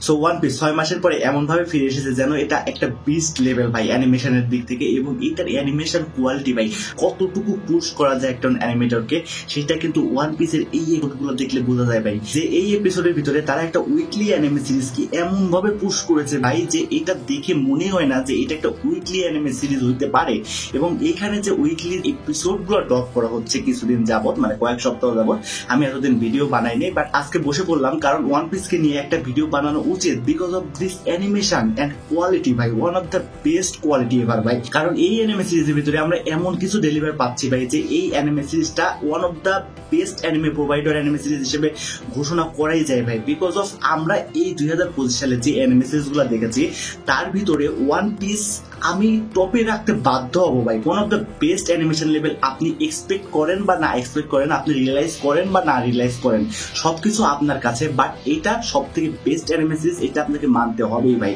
So one piece 6 মাসের পরে এমন ভাবে ফিরে এসেছে যেন এটা একটা বিস্ট লেভেল ভাই অ্যানিমেশনের দিক থেকে, এবং এটার অ্যানিমেশন কোয়ালিটি ভাই কতটুকু পুশ করা যায় একটা অ্যানিমেটরকে সেটা কিন্তু ওয়ান পিসের এই এপিসোডগুলো দেখলে বোঝা যায় ভাই, যে এই এপিসোডের ভিতরে তারা একটা উইকলি অ্যানিমে সিরিজ কি এমন ভাবে পুশ করেছে ভাই যে এটা দেখে মনে হয় না যে এটা একটা উইকলি অ্যানিমে সিরিজ হইতে পারে। এবং এখানে যে উইকলি এপিসোডগুলো ড্রপ করা হচ্ছে কিছুদিন যাবত, মানে কয়েক সপ্তাহ যাবত, আমি এতদিন ভিডিও বানাইনি, বাট আজকে বসে পড়লাম কারণ ওয়ান পিসকে নিয়ে একটা ভিডিও বানানো উচিত because of this animation and quality ভাই, one of the best quality ever ভাই। কারণ এই অ্যানিমে সিরিজের ভিতরে আমরা এমন কিছু ডেলিভার পাচ্ছি ভাই যে এই অ্যানিমে সিরিজটা one of the best anime provider anime series হিসেবে ঘোষণা করাই যায় ভাই, বিকজ অফ আমরা এই 2025 সালে যে অ্যানিমে সিরিজগুলো দেখেছি তার ভিতরে ওয়ান পিস আমি টপে রাখতে বাধ্য হবো ভাই। One of the best animation level আপনি এক্সপেক্ট করেন বা না এক্সপেক্ট করেন, আপনি রিয়েলাইজ করেন বা না রিয়েলাইজ করেন, সবকিছু আপনার কাছে, বাট এটা সব থেকে বেস্ট অ্যানিমে সিরিজ, এটা আপনাকে মানতে হবেই ভাই।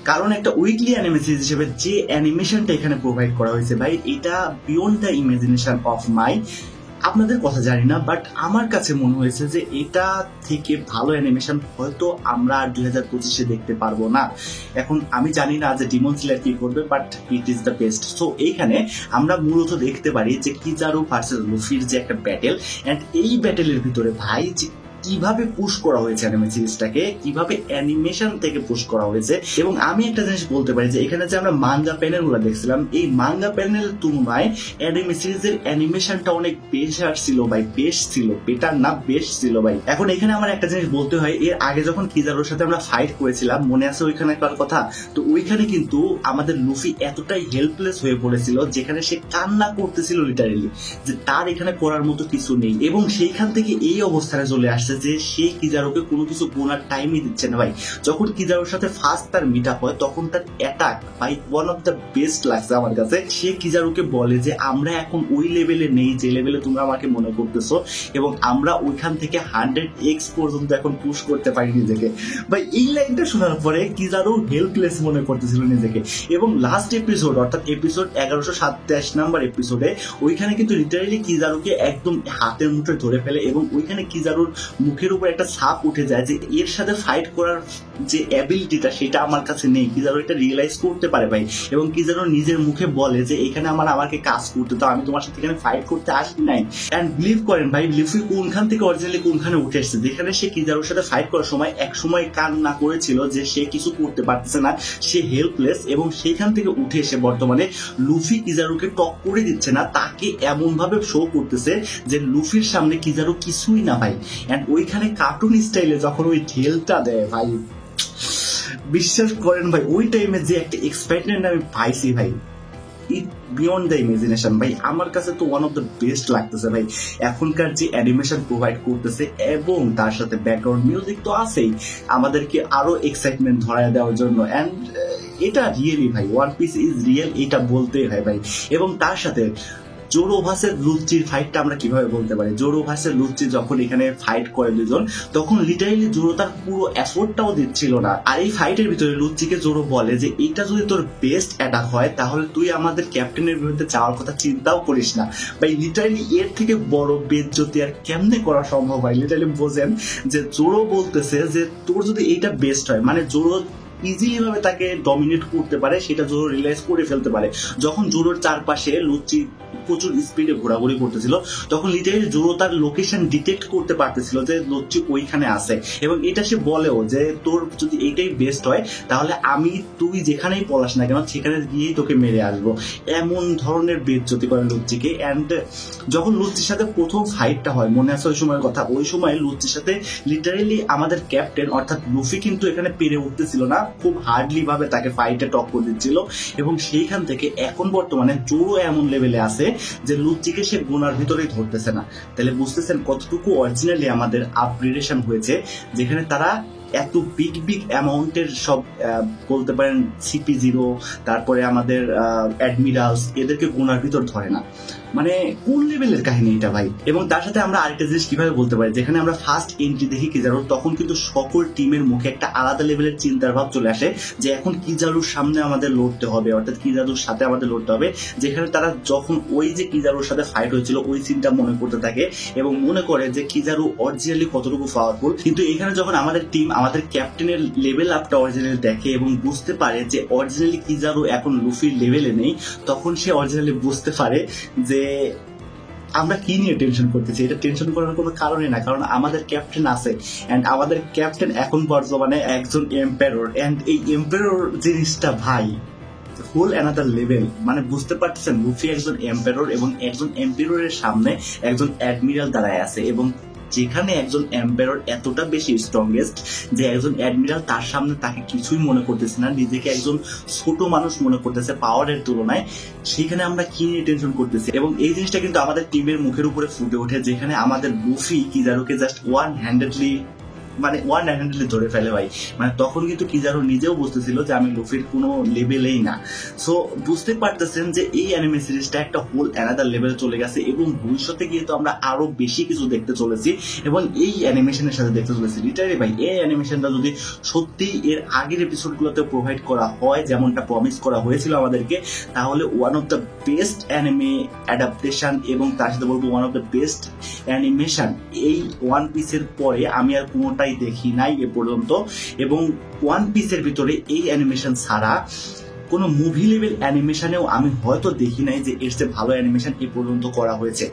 কারণ একটা উইকলি অ্যানিমে সিরিজ হিসেবে যে অ্যানিমেশনটা এখানে প্রোভাইড করা হয়েছে ভাই, এটা beyond the imagination of my, আপনাদের কথা জানি না, বাট আমার কাছে মনে হয়েছে যে এটা থেকে ভালো অ্যানিমেশন হয়তো আমরা 2025-এ দেখতে পারবো না। এখন আমি জানি না যে ডিমন স্লেয়ার কি করবে, but it is the best. So এইখানে আমরা মূলত দেখতে পারি যে কিজারু ভার্সেস লুফির যে একটা ব্যাটেল, এন্ড এই ব্যাটেলের ভিতরে ভাই যে কিভাবে পুশ করা হয়েছে অ্যানিমে সিরিজটাকে, কিভাবে অ্যানিমেশন থেকে পুশ করা হয়েছে। এবং আমি একটা জিনিস বলতে পারি যে এখানে যে আমরা মাঙ্গা প্যানেল গুলো দেখছিলাম, এই মাঙ্গা প্যানেল তুলনায় অ্যানিমে সিরিজের অ্যানিমেশনটা অনেক বেটার ছিল ভাই, বেস্ট ছিল, বেটার না বেস্ট ছিল ভাই। এখন এখানে আমার একটা জিনিস বলতে হয়, এর আগে যখন কিজারুর সাথে আমরা ফাইট করেছিলাম, মনে আছে ওইখানে একটা কথা, তো ওইখানে কিন্তু আমাদের লুফি এতটাই হেল্পলেস হয়ে পড়েছিল যেখানে সে কান্না করতেছিল লিটারেলি, যে তার এখানে করার মতো কিছু নেই। এবং সেইখান থেকে এই অবস্থানে চলে আসছে যে সে কিজারুকে কোনো কিছু গোনার টাইমই দিচ্ছে না ভাই। যখন কিজারুর সাথে ফার্স্ট তার মিট আপ হয় তখন তার অ্যাটাক ভাই ওয়ান অফ দ্য বেস্ট লাগছে আমার কাছে। সে কিজারুকে বলে যে আমরা এখন ওই লেভেলে নেই যে লেভেলে তোমরা আমাকে মনে করতেছো, এবং আমরা ওইখান থেকে 100x পর্যন্ত এখন পুশ করতে পারি নিজেকে। ভাই এই লাইনটা শোনার পরে কিজারু হেল্পলেস মনে করতেছিল নিজেকে। এবং লাস্ট এপিসোড অর্থাৎ এপিসোড 1127 নাম্বার এপিসোডে ওইখানে কিন্তু লিটারালি কিজারুকে একদম হাতের মুঠোয় ধরে ফেলে, এবং ওইখানে কিজারুর মুখের উপর একটা ছাপ উঠে যায় যে এর সাথে ফাইট করার যে অ্যাবিলিটিটা সেটা আমার কাছে নেই। কিজারু এটা রিয়েলাইজ করতে পারে ভাই, এবং কিজারু নিজের মুখে বলে যে এখানে আমাকে কাজ করতে দাও, আমি তোমার সাথে এখানে ফাইট করতে আসি নাই। এন্ড বিলিভ করেন ভাই, লুফি কোনখান থেকে অরিজিনালি কোনখানে উঠে এসেছে, যেখানে সে কিজারুর সাথে ফাইট করার সময় এক সময় কান্না করেছিল যে সে কিছু করতে পারতেছে না, সে হেল্পলেস, এবং সেইখান থেকে উঠে এসে বর্তমানে লুফি কিজারুকে টক করে দিচ্ছে না, তাকে এমন ভাবে শো করতেছে যে লুফির সামনে কিজারু কিছুই না ভাই। এন্ড ওইখানে কার্টুন স্টাইলে যখন ওই ঢেলটা দেয় ভাই, বিশ্বাস করেন ভাই ওই টাইমে যে একটা এক্সাইটমেন্ট আমি পাইছি ভাই, ইট বিয়ন্ড দ্য ইমাজিনেশন ভাই। আমার কাছে তো ওয়ান অফ দ্য বেস্ট লাগতেছে ভাই এখনকার যে অ্যানিমেশন প্রোভাইড করতেছে, এবং তার সাথে ব্যাকগ্রাউন্ড মিউজিক তো আছেই আমাদেরকে আরো এক্সাইটমেন্ট ধরায় দেওয়ার জন্য। এন্ড এটা রিয়েলি ভাই ওয়ান পিস ইজ রিয়েল, এটা বলতেই হয় ভাই। এবং তার সাথে জোরো ভার্সেস লুচ্চির ফাইটটা আমরা কিভাবে বলতে পারি, জোরো ভার্সেস লুচ্চি যখন এখানে ফাইট করে দুজন, তখন লিটারালি জোরো তার পুরো এফোর্টটাও দিচ্ছিল না। আর এই ফাইটের ভিতরে লুচ্চিকে জোরো বলে যে এটা যদি তোর বেস্ট অ্যাটাক হয় তাহলে তুই আমাদের ক্যাপ্টেনের বিরুদ্ধে যাওয়ার কথা চিন্তাও করিস না ভাই। লিটারালি এর থেকে বড় বেজ্জতি আর কেমনে করা সম্ভব ভাই। লিটারালি বোঝেন যে জোরো বলতেছে যে তোর যদি এইটা বেস্ট হয়, মানে জোরো ইজিলি ভাবে তাকে ডমিনেট করতে পারে, সেটা জোরো রিয়েলাইজ করে ফেলতে পারে। যখন জোরোর চারপাশে লুচ্চি প্রচুর স্পিডে ঘোরাঘুরি করতেছিল, তখন লিটারালি জোরো তার লোকেশন ডিটেক্ট করতে পারতেছিল যে লুচ্চি ওইখানে আছে, এবং এটা সে বলেও যে তোর যদি এইটাই বেস্ট হয় তাহলে তুই যেখানেই পলাস না কেন সেখানে গিয়েই তোকে মেরে আসবো। এমন ধরনের বেজ্জতি করে লুচ্চিকে। এন্ড যখন লুচ্চির সাথে প্রথম ফাইটটা হয়, মনে আছে ওই সময়ের কথা, ওই সময় লুচ্চির সাথে লিটারালি আমাদের ক্যাপ্টেন অর্থাৎ লুফি কিন্তু এখানে পেরে উঠতেছিল না, খুব হার্ডলি ভাবে তাকে ফাইটে টক্কর দিচ্ছিল। এবং সেইখান থেকে এখন বর্তমানে জোরো এমন লেভেলে আছে যে লুচ্চিকে সে গোনার ভিতরেই ধরতেছে না। তাহলে বুঝতেছেন কতটুকু অরিজিনালি আমাদের আপগ্রেডেশন হয়েছে, যেখানে তারা এত বিগ অ্যামাউন্টের সব বলতে পারেন CP0, তারপরে আমাদের অ্যাডমিরালস, এদেরকে গোনার ভিতর ধরে না। মানে কোন লেভেলের কাহিনী এটা ভাই। এবং তার সাথে আমরা আরেকটা জিনিস কিভাবে বলতে পারি, যেখানে আমরা ফার্স্ট এন্ট্রি দেখি কিজারু, তখন কিন্তু সকল টিমের মুখে একটা আলাদা লেভেলের চিন্তার ভাব চলে আসে যে এখন কিজারুর সামনে আমাদের লড়তে হবে, অর্থাৎ কিজারুর সাথে আমাদের লড়তে হবে। যেখানে তারা যখন ওই যে কিজারুর সাথে ফাইট হয়েছিল ওই সিনটা মনে করতে থাকে এবং মনে করে যে কিজারু অরিজিনালি কতটুকু পাওয়ারফুল। কিন্তু এখানে যখন আমাদের টিম আমাদের ক্যাপ্টেনের লেভেল আপটা অরিজিনালি দেখে এবং বুঝতে পারে যে অরিজিনালি কিজারু এখন লুফির লেভেলে নেই, তখন সে অরিজিনালি বুঝতে পারে যে আমরা কি নিয়ে টেনশন করতেছি। এটা টেনশন করার কোনো কারণই না, কারণ আমাদের ক্যাপ্টেন আছে এন্ড আমাদের ক্যাপ্টেন এখন বর্তমানে একজন এম্পায়ারর। এন্ড এই এম্পায়ারর জিনিসটা ভাই হোল অ্যানাদার লেভেল। মানে বুঝতে পারতেছেন, লুফি একজন এম্পায়ারর এবং একজন এম্পায়াররের সামনে একজন অ্যাডমিরাল দাঁড়ায় আছে, এবং যেখানে একজন এম্পায়ারর এতটা বেশি স্ট্রংগেস্ট যে একজন অ্যাডমিরাল তার সামনে তাকে কিছুই মনে করতেছে না, নিজেকে একজন ছোট মানুষ মনে করতেছে পাওয়ারের তুলনায়, সেখানে আমরা কি নিয়ে টেনশন করতেছি। এবং এই জিনিসটা কিন্তু আমাদের টিমের মুখের উপরে ফুটে ওঠে, যেখানে আমাদের লুফি কিজারুকে জাস্ট ওয়ান হ্যান্ডেডলি ধরে ফেলে ভাই। মানে তখন কিন্তু কিজারু নিজেও বুঝতেছিল যে আমি লুফির কোনো লেভেলেই না। সো বুঝতে পারতেছেন যে এই অ্যানিমে সিরিজটা একটা হোল অ্যানাদার লেভেলে চলে গেছে, এবং ভবিষ্যতে গিয়ে তো আমরা আরো বেশি কিছু দেখতে চলেছি এবং এই অ্যানিমেশনের সাথে দেখতে চলেছি। লিটারালি ভাই এই অ্যানিমেশনটা যদি সত্যি এর আগের এপিসোডগুলোতে প্রোভাইড করা হয় যেমনটা প্রমিস করা হয়েছিল আমাদেরকে, তাহলে one of the best anime adaptation এবং তার সাথে বলবো one of the best animation এই ওয়ান পিসের পরে আমি আর কোনোটা দেখি নাই এ পর্যন্ত। এবং ওয়ান পিসের ভিতরে এই অ্যানিমেশন ছাড়া কোনো মুভি লেভেল অ্যানিমেশনেও আমি হয়তো দেখি নাই যে এর চেয়ে ভালো অ্যানিমেশন এ পর্যন্ত করা হয়েছে।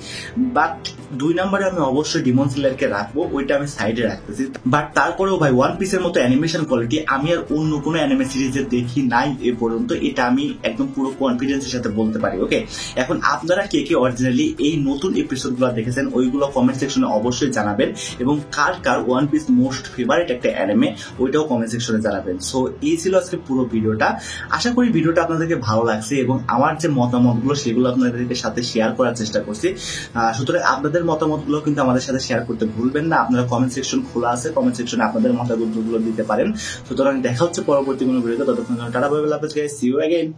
বাট 2 নম্বরে আমি অবশ্যই ডিমন স্লেয়ারকে রাখবো, ওইটা আমি সাইডে রাখতেছি। বাট তারপরেও ভাই ওয়ান পিসের মতো অ্যানিমেশন কোয়ালিটি আমি আর অন্য কোনো অ্যানিমে সিরিজে দেখি নাই এ পর্যন্ত, এটা আমি একদম পুরো কনফিডেন্সের সাথে বলতে পারি। ওকে, এখন আপনারা কে কে অরিজিনালি এই নতুন এপিসোডগুলো দেখেছেন ওইগুলো কমেন্ট সেকশনে অবশ্যই জানাবেন, এবং কার কার ওয়ান পিস মোস্ট ফেভারিট একটা অ্যানিমে ওইটাও কমেন্ট সেকশনে জানাবেন। সো এই ছিল আজকে পুরো ভিডিওটা। আশা করি ভিডিওটা আপনাদেরকে ভালো লাগছে এবং আমার যে মতামতগুলো সেগুলো আপনাদের সাথে শেয়ার করার চেষ্টা করছি। সুতরাং আপনাদের মতামতগুলো কিন্তু আমাদের সাথে শেয়ার করতে ভুলবেন না। আপনারা কমেন্ট সেকশন খোলা আছে, কমেন্ট সেকশনে আপনাদের মতামতগুলো দিতে পারেন। সুতরাং দেখা হচ্ছে পরবর্তী কোনো ভিডিওতে, ততক্ষণ tata bye bye, see you again.